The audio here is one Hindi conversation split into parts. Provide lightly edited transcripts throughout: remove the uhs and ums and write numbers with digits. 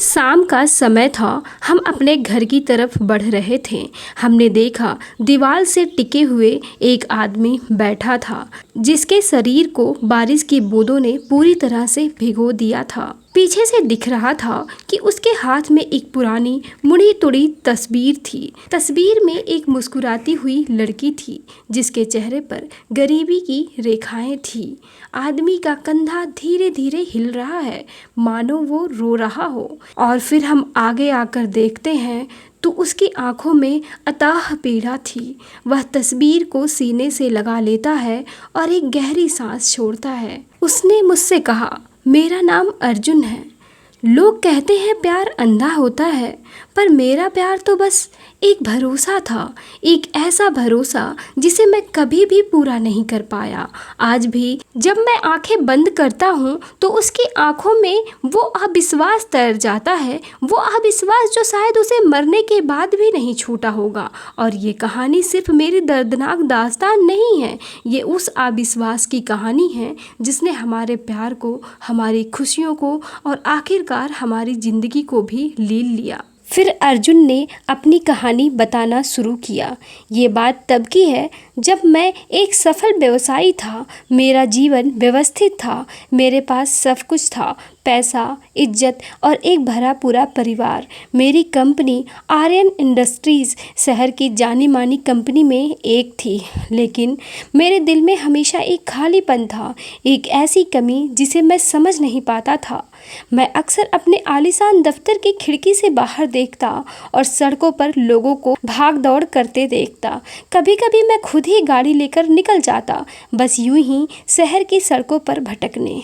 शाम का समय था। हम अपने घर की तरफ बढ़ रहे थे। हमने देखा दीवार से टिके हुए एक आदमी बैठा था जिसके शरीर को बारिश की बूंदों ने पूरी तरह से भिगो दिया था। पीछे से दिख रहा था कि उसके हाथ में एक पुरानी मुड़ी तुड़ी तस्वीर थी। तस्वीर में एक मुस्कुराती हुई लड़की थी जिसके चेहरे पर गरीबी की रेखाएं थी। आदमी का कंधा धीरे धीरे हिल रहा है, मानो वो रो रहा हो। और फिर हम आगे आकर देखते हैं तो उसकी आंखों में अथाह पीड़ा थी। वह तस्वीर को सीने से लगा लेता है और एक गहरी सांस छोड़ता है। उसने मुझसे कहा, मेरा नाम अर्जुन है। लोग कहते हैं प्यार अंधा होता है, पर मेरा प्यार तो बस एक भरोसा था, एक ऐसा भरोसा जिसे मैं कभी भी पूरा नहीं कर पाया। आज भी जब मैं आंखें बंद करता हूँ तो उसकी आंखों में वो अविश्वास तैर जाता है, वो अविश्वास जो शायद उसे मरने के बाद भी नहीं छूटा होगा। और ये कहानी सिर्फ मेरी दर्दनाक दास्तान नहीं है, ये उस अविश्वास की कहानी है जिसने हमारे प्यार को, हमारी खुशियों को और आखिरकार हमारी ज़िंदगी को भी ले लिया। फिर अर्जुन ने अपनी कहानी बताना शुरू किया। ये बात तब की है जब मैं एक सफल व्यवसायी था। मेरा जीवन व्यवस्थित था, मेरे पास सब कुछ था, पैसा, इज्जत और एक भरा पूरा परिवार। मेरी कंपनी आर्यन इंडस्ट्रीज़ शहर की जानी मानी कंपनी में एक थी, लेकिन मेरे दिल में हमेशा एक खालीपन था, एक ऐसी कमी जिसे मैं समझ नहीं पाता था। मैं अक्सर अपने आलीशान दफ्तर की खिड़की से बाहर देखता और सड़कों पर लोगों को भाग दौड़ करते देखता। कभी कभी मैं खुद ही गाड़ी लेकर निकल जाता, बस यूं ही शहर की सड़कों पर भटकने।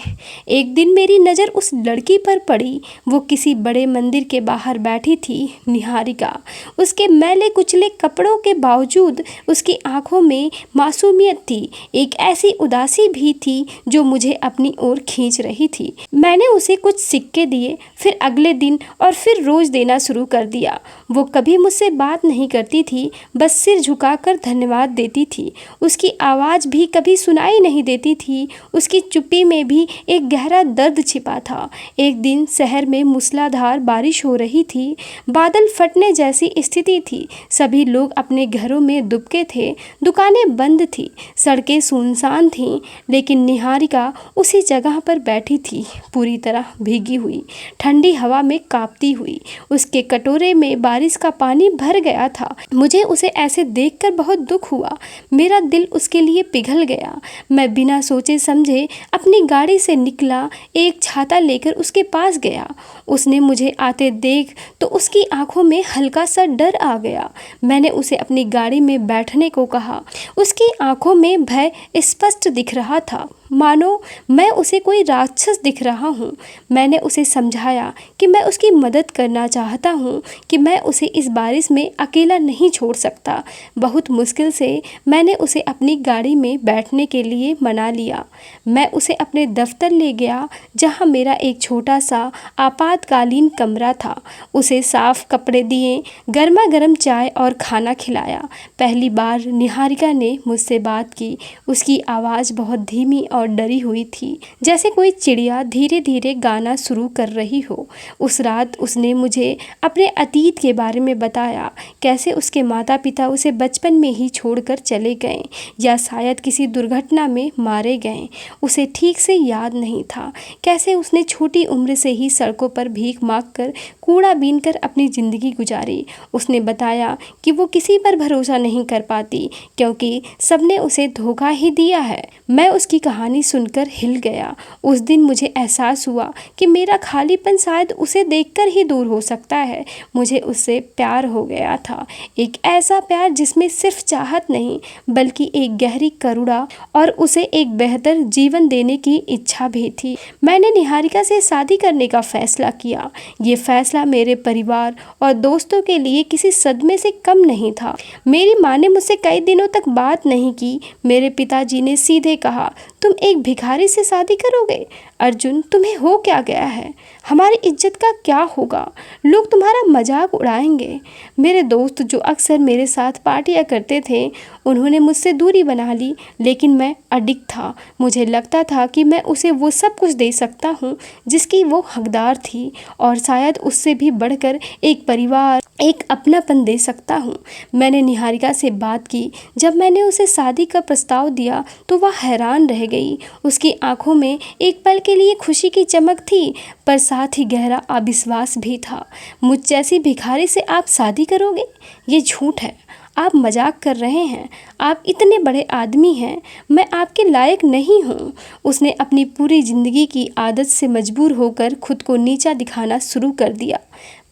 एक दिन मेरी नज़र उस लड़की पर पड़ी। वो किसी बड़े मंदिर के बाहर बैठी थी, निहारिका। उसके मैले कुचले कपड़ों के बावजूद उसकी आंखों में मासूमियत थी, एक ऐसी उदासी भी थी जो मुझे अपनी ओर खींच रही थी। मैंने उसे कुछ सिक्के दिए, फिर अगले दिन और फिर रोज देना शुरू कर दिया। वो कभी मुझसे बात नहीं करती थी, बस सिर झुकाकर धन्यवाद देती थी। उसकी आवाज़ भी कभी सुनाई नहीं देती थी, उसकी चुप्पी में भी एक गहरा दर्द छिपा था। एक दिन शहर में मूसलाधार बारिश हो रही थी, बादल फटने जैसी स्थिति थी। सभी लोग अपने घरों में दुबके थे, दुकानें बंद थी, सड़कें सुनसान थीं, लेकिन निहारिका उसी जगह पर बैठी थी, पूरी तरह भीगी हुई, ठंडी हवा में कांपती हुई। उसके कटोरे में बारिश का पानी भर गया था। मुझे उसे ऐसे देखकर बहुत दुख हुआ। मेरा दिल उसके लिए पिघल गया। मैं बिना सोचे समझे अपनी गाड़ी से निकला, एक छाता लेकर उसके पास गया। उसने मुझे आते देख तो उसकी आंखों में हल्का सा डर आ गया। मैंने उसे अपनी गाड़ी में बैठने को कहा। उसकी आंखों में भय स्पष्ट दिख रहा था, मानो मैं उसे कोई राक्षस दिख रहा हूँ। मैंने उसे समझाया कि मैं उसकी मदद करना चाहता हूँ, कि मैं उसे इस बारिश में अकेला नहीं छोड़ सकता। बहुत मुश्किल से मैंने उसे अपनी गाड़ी में बैठने के लिए मना लिया। मैं उसे अपने दफ्तर ले गया, जहाँ मेरा एक छोटा सा आपातकालीन कमरा था। उसे साफ कपड़े दिए, गर्मा गर्म चाय और खाना खिलाया। पहली बार निहारिका ने मुझसे बात की। उसकी आवाज़ बहुत धीमी और डरी हुई थी, जैसे कोई चिड़िया धीरे धीरे गाना शुरू कर रही हो। उस रात उसने मुझे अपने अतीत के बारे में बताया, कैसे उसके माता पिता उसे बचपन में ही छोड़कर चले गए या शायद किसी दुर्घटना में मारे गए। उसे ठीक से याद नहीं था। कैसे उसने छोटी उम्र से ही सड़कों पर भीख मांगकर, कूड़ा बीनकर अपनी ज़िंदगी गुजारी। उसने बताया कि वो किसी पर भरोसा नहीं कर पाती, क्योंकि सबने उसे धोखा ही दिया है। मैं उसकी कहानी सुनकर हिल गया। उस दिन मुझे एहसास हुआ कि मेरा खालीपन शायद उसे देखकर ही दूर हो सकता है। मुझे उससे प्यार हो गया था, एक ऐसा प्यार जिसमें सिर्फ चाहत नहीं, बल्कि एक गहरी करुणा और उसे एक बेहतर जीवन देने की इच्छा भी थी। मैंने निहारिका से शादी करने का फैसला किया। ये फैसला मेरे परिवार और दोस्तों के लिए किसी सदमे से कम नहीं था। मेरी माँ ने मुझसे कई दिनों तक बात नहीं की। मेरे पिताजी ने सीधे कहा, तुम एक भिखारी से शादी करोगे? अर्जुन, तुम्हें हो क्या गया है? हमारी इज्जत का क्या होगा? लोग तुम्हारा मजाक उड़ाएंगे। मेरे दोस्त जो अक्सर मेरे साथ पार्टियां करते थे, उन्होंने मुझसे दूरी बना ली, लेकिन मैं अडिग था। मुझे लगता था कि मैं उसे वो सब कुछ दे सकता हूँ जिसकी वो हकदार थी, और शायद उससे भी बढ़कर एक परिवार, एक अपनापन दे सकता हूँ। मैंने निहारिका से बात की। जब मैंने उसे शादी का प्रस्ताव दिया तो वह हैरान रह गई। उसकी आंखों में एक पल के लिए खुशी की चमक थी, पर साथ ही गहरा अविश्वास भी था। मुझ जैसी भिखारी से आप शादी करोगे? ये झूठ है। आप मजाक कर रहे हैं। आप इतने बड़े आदमी हैं, मैं आपके लायक नहीं हूँ। उसने अपनी पूरी जिंदगी की आदत से मजबूर होकर खुद को नीचा दिखाना शुरू कर दिया।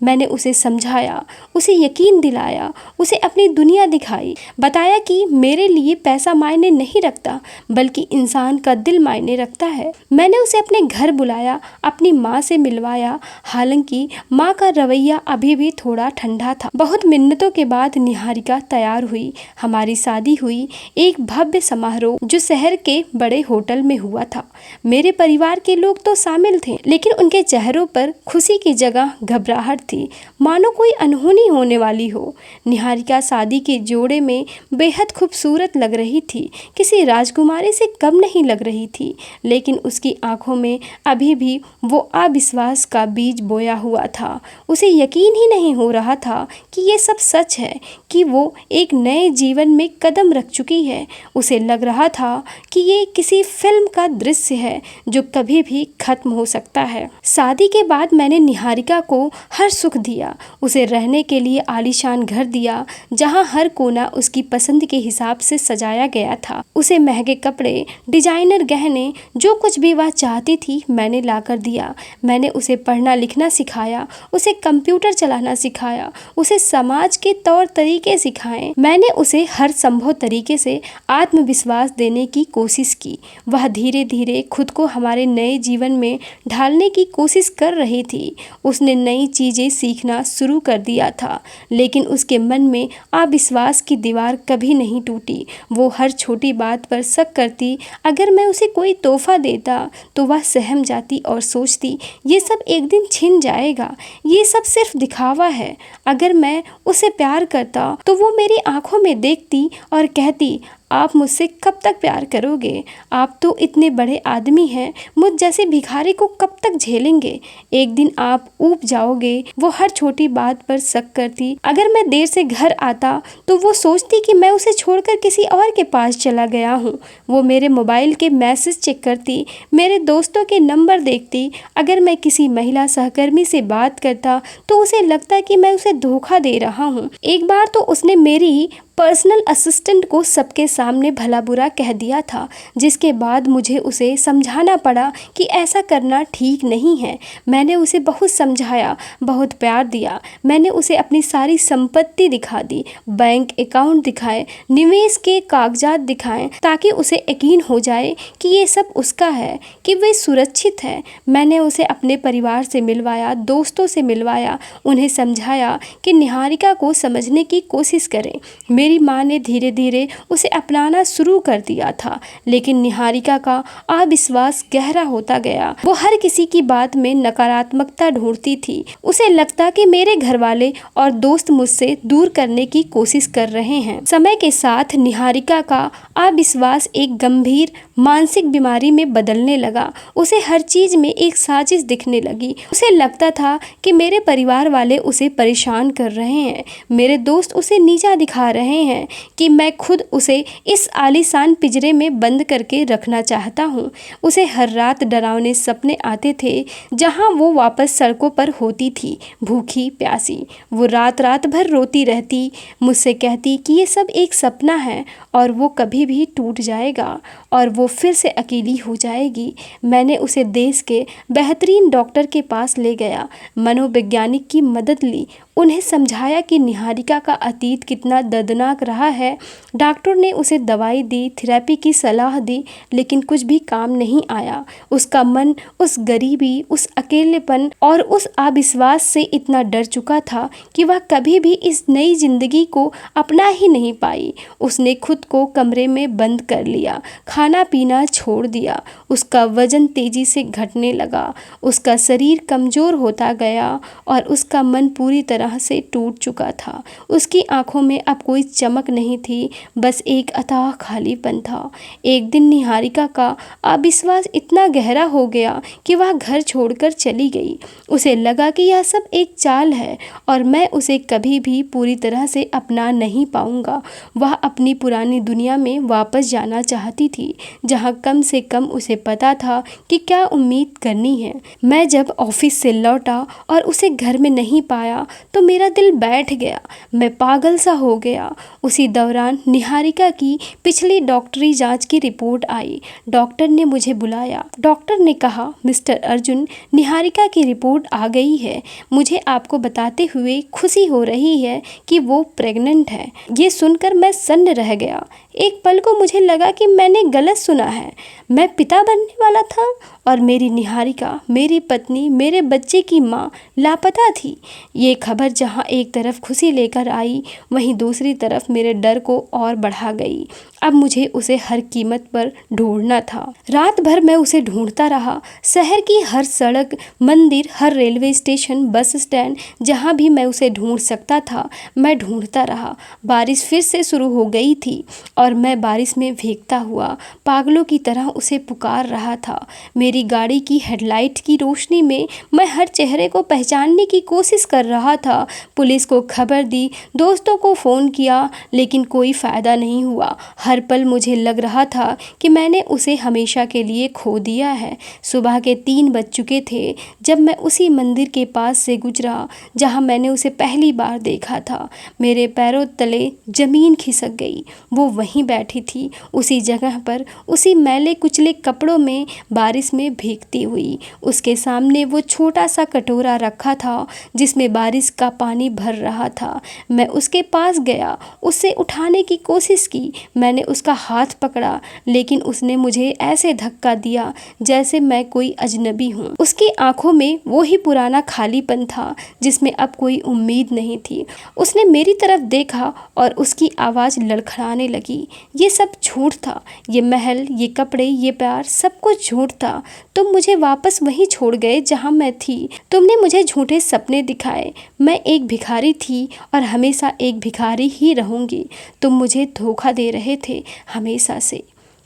मैंने उसे समझाया, उसे यकीन दिलाया, उसे अपनी दुनिया दिखाई, बताया कि मेरे लिए पैसा मायने नहीं रखता, बल्कि इंसान का दिल मायने रखता है। मैंने उसे अपने घर बुलाया, अपनी माँ से मिलवाया। हालांकि माँ का रवैया अभी भी थोड़ा ठंडा था। बहुत मिन्नतों के बाद निहारिका तैयार हुई। हमारी शादी हुई, एक भव्य समारोह जो शहर के बड़े होटल में हुआ था। मेरे परिवार के लोग तो शामिल थे, लेकिन उनके चेहरों पर खुशी की जगह घबराहट थी, मानो कोई अनहोनी होने वाली हो। निहारिका शादी के जोड़े में बेहद खूबसूरत लग रही थी, किसी राजकुमारी से कम नहीं लग रही थी, लेकिन उसकी आंखों में अभी भी वो अविश्वास का बीज बोया हुआ था। उसे यकीन ही नहीं हो रहा था कि ये सब सच है, कि वो एक नए जीवन में कदम रख चुकी है। उसे लग रहा था कि ये किसी फिल्म का दृश्य है जो कभी भी खत्म हो सकता है। शादी के बाद मैंने निहारिका को हर सुख दिया। उसे रहने के लिए आलीशान घर दिया, जहां हर कोना उसकी पसंद के हिसाब से सजाया गया था। उसे महंगे कपड़े, डिजाइनर गहने, जो कुछ भी वह चाहती थी मैंने लाकर दिया। मैंने उसे पढ़ना लिखना सिखाया, उसे कंप्यूटर चलाना सिखाया, उसे समाज के तौर तरीके सिखाए। मैंने उसे हर संभव तरीके से आत्मविश्वास देने की कोशिश की। वह धीरे धीरे खुद को हमारे नए जीवन में ढालने की कोशिश कर रही थी। उसने नई चीजें सीखना शुरू कर दिया था, लेकिन उसके मन में अविश्वास की दीवार कभी नहीं टूटी। वो हर छोटी बात पर शक करती। अगर मैं उसे कोई तोहफा देता तो वह सहम जाती और सोचती, ये सब एक दिन छिन जाएगा, ये सब सिर्फ दिखावा है। अगर मैं उसे प्यार करता तो वो मेरी आंखों में देखती और कहती, आप मुझसे कब तक प्यार करोगे? आप तो इतने बड़े आदमी हैं, मुझ जैसे भिखारी को कब तक झेलेंगे? एक दिन आप ऊब जाओगे। वो हर छोटी बात पर शक करती। अगर मैं देर से घर आता तो वो सोचती कि मैं उसे छोड़कर किसी और के पास चला गया हूँ। वो मेरे मोबाइल के मैसेज चेक करती, मेरे दोस्तों के नंबर देखती। अगर मैं किसी महिला सहकर्मी से बात करता तो उसे लगता कि मैं उसे धोखा दे रहा हूँ। एक बार तो उसने मेरी पर्सनल असिस्टेंट को सबके सामने भला बुरा कह दिया था, जिसके बाद मुझे उसे समझाना पड़ा कि ऐसा करना ठीक नहीं है। मैंने उसे बहुत समझाया, बहुत प्यार दिया। मैंने उसे अपनी सारी संपत्ति दिखा दी, बैंक अकाउंट दिखाए, निवेश के कागजात दिखाएं, ताकि उसे यकीन हो जाए कि ये सब उसका है, कि वे सुरक्षित है। मैंने उसे अपने परिवार से मिलवाया, दोस्तों से मिलवाया, उन्हें समझाया कि निहारिका को समझने की कोशिश करें। मेरी माँ ने धीरे धीरे उसे अपनाना शुरू कर दिया था, लेकिन निहारिका का अविश्वास गहरा होता गया। वो हर किसी की बात में नकारात्मकता ढूंढती थी। उसे लगता कि मेरे घर वाले और दोस्त मुझसे दूर करने की कोशिश कर रहे हैं। समय के साथ निहारिका का अविश्वास एक गंभीर मानसिक बीमारी में बदलने लगा। उसे हर चीज में एक साजिश दिखने लगी। उसे लगता था कि मेरे परिवार वाले उसे परेशान कर रहे हैं, मेरे दोस्त उसे नीचा दिखा रहे हैं, कि मैं खुद उसे इस आलीशान पिंजरे में बंद करके रखना चाहता हूँ। उसे हर रात डरावने सपने आते थे, जहाँ वो वापस सड़कों पर होती थी, भूखी प्यासी। वो रात रात भर रोती रहती, मुझसे कहती कि ये सब एक सपना है और वो कभी भी टूट जाएगा और वो फिर से अकेली हो जाएगी। मैंने उसे देश के बेहतरीन डॉक्टर के पास ले गया, मनोवैज्ञानिक की मदद ली, उन्हें समझाया कि निहारिका का अतीत कितना दर्दनाक दर्दनाक रहा है। डॉक्टर ने उसे दवाई दी, थेरेपी की सलाह दी, लेकिन कुछ भी काम नहीं आया। उसका मन उस गरीबी, उस अकेलेपन और उस अविश्वास से इतना डर चुका था कि वह कभी भी इस नई जिंदगी को अपना ही नहीं पाई। उसने खुद को कमरे में बंद कर लिया, खाना पीना छोड़ दिया। उसका वजन तेजी से घटने लगा, उसका शरीर कमजोर होता गया और उसका मन पूरी तरह से टूट चुका था। उसकी आंखों में अब कोई चमक नहीं थी, बस एक अथाह खालीपन था। एक दिन निहारिका का अविश्वास इतना गहरा हो गया कि वह घर छोड़कर चली गई। उसे लगा कि यह सब एक चाल है और मैं उसे कभी भी पूरी तरह से अपना नहीं पाऊंगा। वह अपनी पुरानी दुनिया में वापस जाना चाहती थी, जहां कम से कम उसे पता था कि क्या उम्मीद करनी है। मैं जब ऑफिस से लौटा और उसे घर में नहीं पाया तो मेरा दिल बैठ गया। मैं पागल सा हो गया। उसी दौरान निहारिका की पिछली डॉक्टरी जांच की रिपोर्ट आई। डॉक्टर ने मुझे बुलाया। डॉक्टर ने कहा, मिस्टर अर्जुन, निहारिका की रिपोर्ट आ गई है। मुझे आपको बताते हुए खुशी हो रही है कि वो प्रेग्नेंट है। ये सुनकर मैं सन्न रह गया। एक पल को मुझे लगा कि मैंने गलत सुना है। मैं पिता बनने वाला था और मेरी निहारिका, मेरी पत्नी, मेरे बच्चे की माँ लापता थी। ये खबर जहाँ एक तरफ खुशी लेकर आई, वहीं दूसरी तरफ मेरे डर को और बढ़ा गई। अब मुझे उसे हर कीमत पर ढूंढना था। रात भर मैं उसे ढूंढता रहा। शहर की हर सड़क, मंदिर, हर रेलवे स्टेशन, बस स्टैंड, जहाँ भी मैं उसे ढूंढ सकता था मैं ढूंढता रहा। बारिश फिर से शुरू हो गई थी और मैं बारिश में भीगता हुआ पागलों की तरह उसे पुकार रहा था। मेरी गाड़ी की हेडलाइट की रोशनी में मैं हर चेहरे को पहचानने की कोशिश कर रहा था। पुलिस को खबर दी, दोस्तों को फ़ोन किया, लेकिन कोई फ़ायदा नहीं हुआ। हर पल मुझे लग रहा था कि मैंने उसे हमेशा के लिए खो दिया है। सुबह के 3 बज चुके थे जब मैं उसी मंदिर के पास से गुजरा जहाँ मैंने उसे पहली बार देखा था। मेरे पैरों तले ज़मीन खिसक गई। वो वहीं बैठी थी, उसी जगह पर, उसी मैले कुचले कपड़ों में, बारिश में भीगती हुई। उसके सामने वो छोटा सा कटोरा रखा था जिसमें बारिश का पानी भर रहा था। मैं उसके पास गया, उससे उठाने की कोशिश की। मैंने उसका हाथ पकड़ा, लेकिन उसने मुझे ऐसे धक्का दिया जैसे मैं कोई अजनबी हूँ। उसकी आंखों में वो ही पुराना खालीपन था जिसमें अब कोई उम्मीद नहीं थी। उसने मेरी तरफ देखा और उसकी आवाज़ लड़खड़ाने लगी। ये सब झूठ था। ये महल, ये कपड़े, ये प्यार, सब कुछ झूठ था। तुम मुझे वापस वहीं छोड़ गए जहाँ मैं थी। तुमने मुझे झूठे सपने दिखाए। मैं एक भिखारी थी और हमेशा एक भिखारी ही रहूँगी। तुम मुझे धोखा दे रहे थे हमेशा से।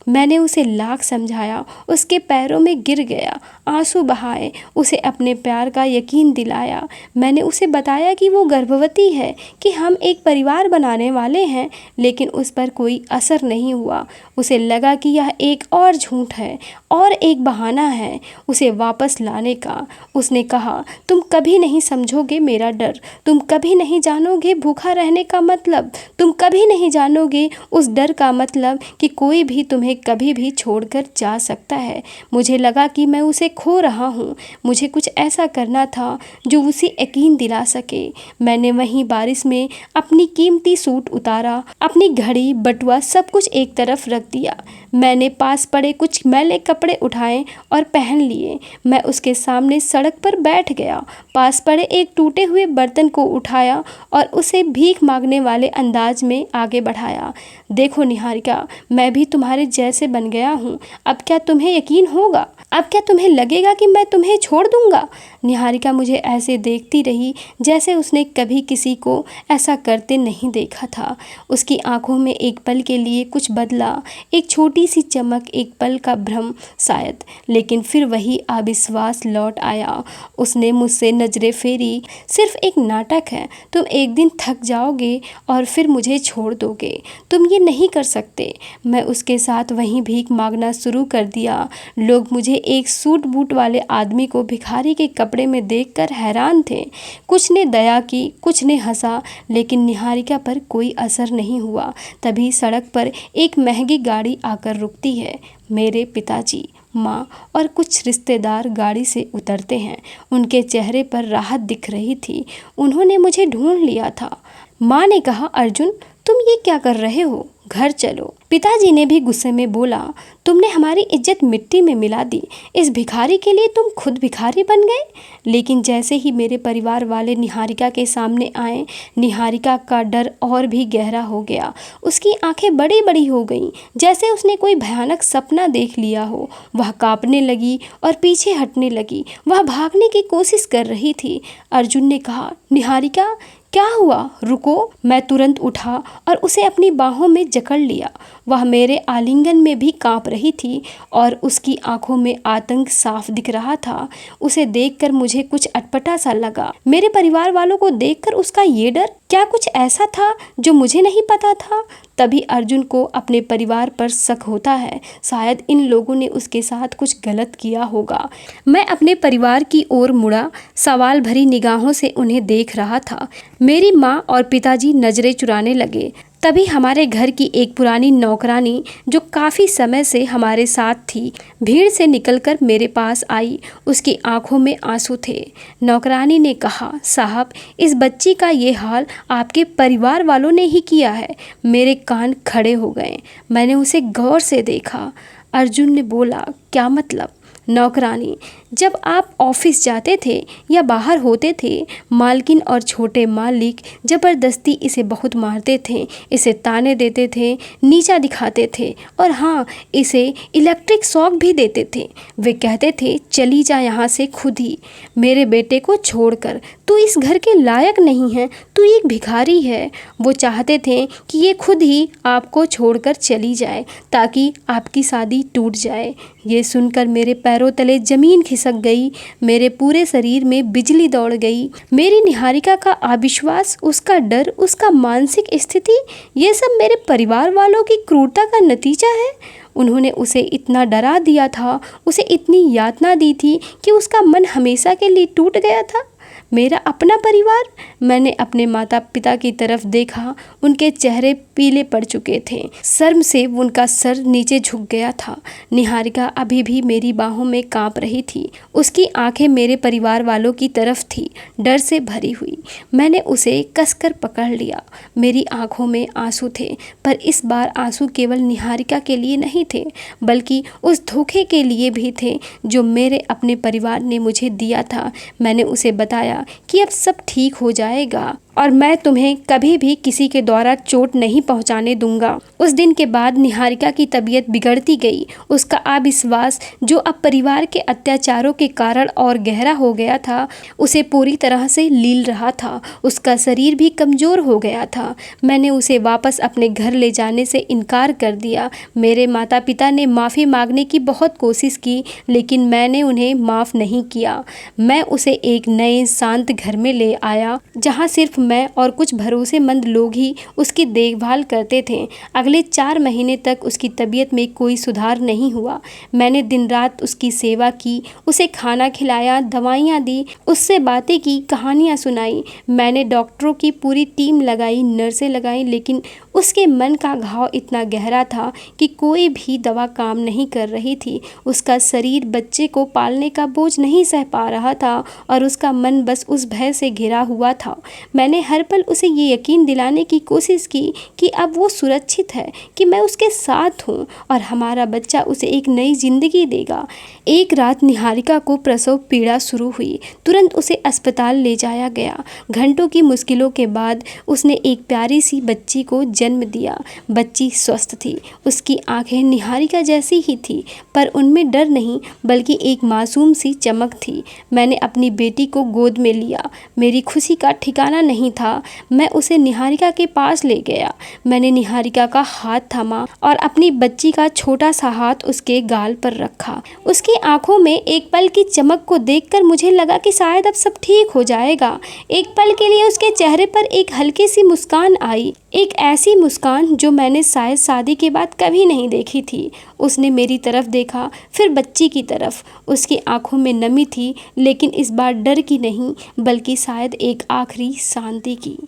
मैंने उसे लाख समझाया, उसके पैरों में गिर गया, आंसू बहाए, उसे अपने प्यार का यकीन दिलाया। मैंने उसे बताया कि वो गर्भवती है, कि हम एक परिवार बनाने वाले हैं, लेकिन उस पर कोई असर नहीं हुआ। उसे लगा कि यह एक और झूठ है और एक बहाना है उसे वापस लाने का। उसने कहा, तुम कभी नहीं समझोगे मेरा डर, तुम कभी नहीं जानोगे भूखा रहने का मतलब, तुम कभी नहीं जानोगे उस डर का मतलब कि कोई भी तुम्हें कभी भी छोड़कर जा सकता है। मुझे लगा कि मैं उसे खो रहा हूँ। मुझे कुछ ऐसा करना था जो उसे यकीन दिला सके। मैंने वहीं बारिश में अपनी कीमती सूट उतारा, अपनी घड़ी, बटुआ, सब कुछ एक तरफ रख दिया। मैंने पास पड़े कुछ मैले कपड़े उठाए और पहन लिए। मैं उसके सामने सड़क पर बैठ गया, पास पड़े एक टूटे हुए बर्तन को उठाया और उसे भीख मांगने वाले अंदाज में आगे बढ़ाया। देखो निहारिका, मैं भी तुम्हारे जैसे बन गया हूँ। अब क्या तुम्हें यकीन होगा? अब क्या तुम्हें लगेगा कि मैं तुम्हें छोड़ दूंगा? निहारिका मुझे ऐसे देखती रही जैसे उसने कभी किसी को ऐसा करते नहीं देखा था। उसकी आंखों में एक पल के लिए कुछ बदला, एक छोटी सी चमक, एक पल का भ्रम शायद, लेकिन फिर वही अविश्वास लौट आया। उसने मुझसे नजरें फेरी। सिर्फ एक नाटक है। तुम एक दिन थक जाओगे और फिर मुझे छोड़ दोगे। तुम ये नहीं कर सकते। मैं उसके साथ वहीं भीख मांगना शुरू कर दिया। लोग मुझे एक सूट बूट वाले आदमी को भिखारी के कपड़े में देखकर हैरान थे। कुछ ने दया की, कुछ ने हंसा, लेकिन निहारिका पर कोई असर नहीं हुआ। तभी सड़क पर एक महंगी गाड़ी आकर रुकती है। मेरे पिताजी, माँ और कुछ रिश्तेदार गाड़ी से उतरते हैं। उनके चेहरे पर राहत दिख रही थी। उन्होंने मुझे ढूंढ लिया था। माँ ने कहा, अर्जुन, तुम ये क्या कर रहे हो? घर चलो। पिताजी ने भी गुस्से में बोला, तुमने हमारी इज्जत मिट्टी में मिला दी। इस भिखारी के लिए तुम खुद भिखारी बन गए। लेकिन जैसे ही मेरे परिवार वाले निहारिका के सामने आए, निहारिका का डर और भी गहरा हो गया। उसकी आंखें बड़ी बड़ी हो गईं, जैसे उसने कोई भयानक सपना देख लिया हो। वह कांपने लगी और पीछे हटने लगी। वह भागने की कोशिश कर रही थी। अर्जुन ने कहा, निहारिका क्या हुआ? रुको। मैं तुरंत उठा और उसे अपनी बाहों में जकड़ लिया। वह मेरे आलिंगन में भी कांप रही थी और उसकी आंखों में आतंक साफ दिख रहा था। उसे देखकर मुझे कुछ अटपटा सा लगा। मेरे परिवार वालों को देखकर उसका ये डर, क्या कुछ ऐसा था जो मुझे नहीं पता था? तभी अर्जुन को अपने परिवार पर शक होता है। शायद इन लोगों ने उसके साथ कुछ गलत किया होगा। मैं अपने परिवार की ओर मुड़ा, सवाल भरी निगाहों से उन्हें देख रहा था। मेरी माँ और पिताजी नजरें चुराने लगे। तभी हमारे घर की एक पुरानी नौकरानी, जो काफ़ी समय से हमारे साथ थी, भीड़ से निकलकर मेरे पास आई। उसकी आंखों में आंसू थे। नौकरानी ने कहा, साहब, इस बच्ची का ये हाल आपके परिवार वालों ने ही किया है। मेरे कान खड़े हो गए। मैंने उसे गौर से देखा। अर्जुन ने बोला, क्या मतलब? नौकरानी, जब आप ऑफिस जाते थे या बाहर होते थे, मालकिन और छोटे मालिक ज़बरदस्ती इसे बहुत मारते थे, इसे ताने देते थे, नीचा दिखाते थे और हाँ, इसे इलेक्ट्रिक शॉक भी देते थे। वे कहते थे, चली जा यहाँ से खुद ही, मेरे बेटे को छोड़कर। तू इस घर के लायक नहीं है, तू एक भिखारी है। वो चाहते थे कि ये खुद ही आपको छोड़कर चली जाए ताकि आपकी शादी टूट जाए। ये सुनकर मेरे पैरों तले ज़मीन खिसक गई। मेरे पूरे शरीर में बिजली दौड़ गई। मेरी निहारिका का अविश्वास, उसका डर, उसका मानसिक स्थिति, ये सब मेरे परिवार वालों की क्रूरता का नतीजा है। उन्होंने उसे इतना डरा दिया था, उसे इतनी यातना दी थी कि उसका मन हमेशा के लिए टूट गया था। मेरा अपना परिवार। मैंने अपने माता पिता की तरफ देखा। उनके चेहरे पीले पड़ चुके थे। शर्म से उनका सर नीचे झुक गया था। निहारिका अभी भी मेरी बाहों में कांप रही थी। उसकी आंखें मेरे परिवार वालों की तरफ थी, डर से भरी हुई। मैंने उसे कसकर पकड़ लिया। मेरी आंखों में आंसू थे, पर इस बार आंसू केवल निहारिका के लिए नहीं थे, बल्कि उस धोखे के लिए भी थे जो मेरे अपने परिवार ने मुझे दिया था। मैंने उसे बताया कि अब सब ठीक हो जाएगा और मैं तुम्हें कभी भी किसी के द्वारा चोट नहीं पहुंचाने दूंगा। उस दिन के बाद निहारिका की तबीयत बिगड़ती गई। उसका अविश्वास, जो अब परिवार के अत्याचारों के कारण और गहरा हो गया था, उसे पूरी तरह से लील रहा था। उसका शरीर भी कमज़ोर हो गया था। मैंने उसे वापस अपने घर ले जाने से इनकार कर दिया। मेरे माता पिता ने माफ़ी मांगने की बहुत कोशिश की, लेकिन मैंने उन्हें माफ़ नहीं किया। मैं उसे एक नए शांत घर में ले आया, जहाँ सिर्फ मैं और कुछ भरोसेमंद लोग ही उसकी देखभाल करते थे। अगले 4 महीने तक उसकी तबीयत में कोई सुधार नहीं हुआ। मैंने दिन रात उसकी सेवा की, उसे खाना खिलाया, दवाइयाँ दी, उससे बातें की, कहानियाँ सुनाई। मैंने डॉक्टरों की पूरी टीम लगाई, नर्सें लगाई, लेकिन उसके मन का घाव इतना गहरा था कि कोई भी दवा काम नहीं कर रही थी। उसका शरीर बच्चे को पालने का बोझ नहीं सह पा रहा था और उसका मन बस उस भय से घिरा हुआ था। मैंने हर पल उसे ये यकीन दिलाने की कोशिश की कि अब वो सुरक्षित है, कि मैं उसके साथ हूँ और हमारा बच्चा उसे एक नई जिंदगी देगा। एक रात निहारिका को प्रसव पीड़ा शुरू हुई। तुरंत उसे अस्पताल ले जाया गया। घंटों की मुश्किलों के बाद उसने एक प्यारी सी बच्ची को जन्म दिया। बच्ची स्वस्थ थी। उसकी आंखें निहारिका जैसी ही थी, पर उनमें डर नहीं, बल्कि एक मासूम सी चमक थी। मैंने अपनी बेटी को गोद में लिया। मेरी खुशी का ठिकाना नहीं था। मैं उसे निहारिका के पास ले गया। मैंने निहारिका का हाथ थामा और अपनी बच्ची का छोटा सा हाथ उसके गाल पर रखा। उसकी आंखों में एक पल की चमक को देखकर मुझे लगा कि शायद अब सब ठीक हो जाएगा। एक पल के लिए उसके चेहरे पर एक हल्की सी मुस्कान आई, एक ऐसी मुस्कान जो मैंने शायद शादी के बाद कभी नहीं देखी थी। उसने मेरी तरफ देखा, फिर बच्ची की तरफ। उसकी आंखों में नमी थी, लेकिन इस बार डर की नहीं, बल्कि शायद एक आखिरी शांति की।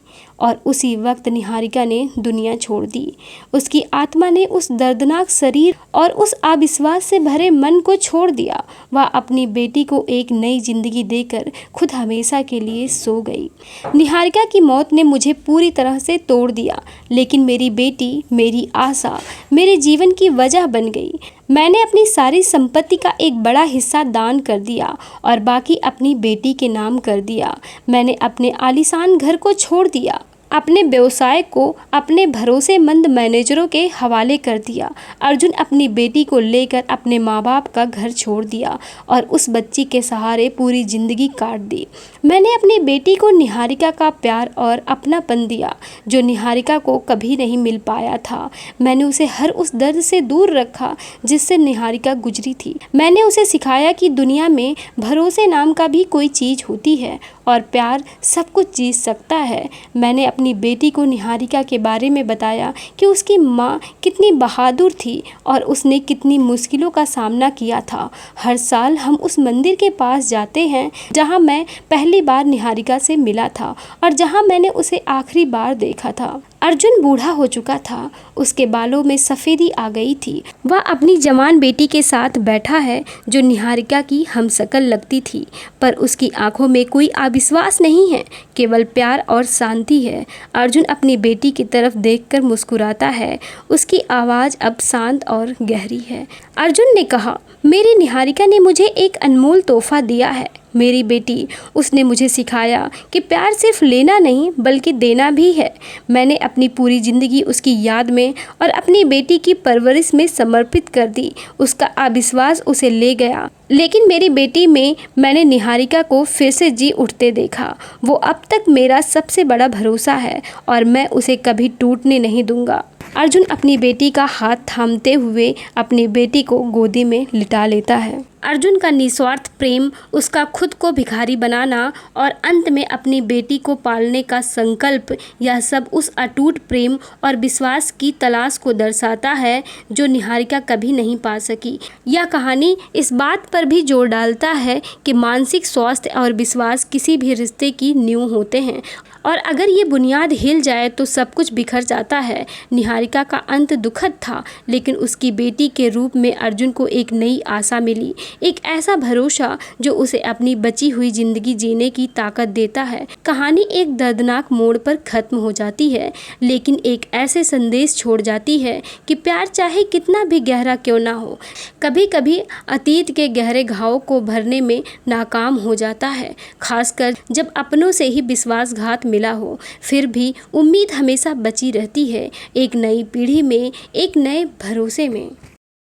और उसी वक्त निहारिका ने दुनिया छोड़ दी। उसकी आत्मा ने उस दर्दनाक शरीर और उस अविश्वास से भरे मन को छोड़ दिया। वह अपनी बेटी को एक नई जिंदगी देकर खुद हमेशा के लिए सो गई। निहारिका की मौत ने मुझे पूरी तरह से तोड़ दिया। दिया, लेकिन मेरी बेटी, मेरी आशा, मेरे जीवन की वजह बन गई। मैंने अपनी सारी संपत्ति का एक बड़ा हिस्सा दान कर दिया और बाकी अपनी बेटी के नाम कर दिया। मैंने अपने आलीशान घर को छोड़ दिया, अपने व्यवसाय को अपने भरोसेमंद मैनेजरों के हवाले कर दिया। अर्जुन अपनी बेटी को लेकर अपने माँ बाप का घर छोड़ दिया और उस बच्ची के सहारे पूरी जिंदगी काट दी। मैंने अपनी बेटी को निहारिका का प्यार और अपनापन दिया जो निहारिका को कभी नहीं मिल पाया था। मैंने उसे हर उस दर्द से दूर रखा जिससे निहारिका गुजरी थी। मैंने उसे सिखाया कि दुनिया में भरोसे नाम का भी कोई चीज़ होती है और प्यार सब कुछ जीत सकता है। मैंने अपनी बेटी को निहारिका के बारे में बताया कि उसकी माँ कितनी बहादुर थी और उसने कितनी मुश्किलों का सामना किया था। हर साल हम उस मंदिर के पास जाते हैं जहाँ मैं पहली बार निहारिका से मिला था और जहाँ मैंने उसे आखिरी बार देखा था। अर्जुन बूढ़ा हो चुका था, उसके बालों में सफ़ेदी आ गई थी। वह अपनी जवान बेटी के साथ बैठा है जो निहारिका की हमशक्ल लगती थी, पर उसकी आंखों में कोई अविश्वास नहीं है, केवल प्यार और शांति है। अर्जुन अपनी बेटी की तरफ देखकर मुस्कुराता है, उसकी आवाज़ अब शांत और गहरी है। अर्जुन ने कहा, मेरी निहारिका ने मुझे एक अनमोल तोहफा दिया है। मेरी बेटी, उसने मुझे सिखाया कि प्यार सिर्फ लेना नहीं बल्कि देना भी है। मैंने अपनी पूरी ज़िंदगी उसकी याद में और अपनी बेटी की परवरिश में समर्पित कर दी। उसका अविश्वास उसे ले गया, लेकिन मेरी बेटी में मैंने निहारिका को फिर से जी उठते देखा। वो अब तक मेरा सबसे बड़ा भरोसा है और मैं उसे कभी टूटने नहीं दूंगा। अर्जुन अपनी बेटी का हाथ थामते हुए अपनी बेटी को गोदी में लिटा लेता है। अर्जुन का निस्वार्थ प्रेम, उसका खुद को भिखारी बनाना और अंत में अपनी बेटी को पालने का संकल्प, यह सब उस अटूट प्रेम और विश्वास की तलाश को दर्शाता है जो निहारिका कभी नहीं पा सकी। यह कहानी इस बात पर भी जोर डालता है कि मानसिक स्वास्थ्य और विश्वास किसी भी रिश्ते की नींव होते हैं और अगर ये बुनियाद हिल जाए तो सब कुछ बिखर जाता है। निहारिका का अंत दुखद था, लेकिन उसकी बेटी के रूप में अर्जुन को एक नई आशा मिली, एक ऐसा भरोसा जो उसे अपनी बची हुई जिंदगी जीने की ताकत देता है। कहानी एक दर्दनाक मोड़ पर खत्म हो जाती है, लेकिन एक ऐसे संदेश छोड़ जाती है कि प्यार चाहे कितना भी गहरा क्यों ना हो, कभी कभी अतीत के गहरे घावों को भरने में नाकाम हो जाता है, खासकर जब अपनों से ही विश्वासघात मिला हो। फिर भी उम्मीद हमेशा बची रहती है, एक नई पीढ़ी में, एक नए भरोसे में।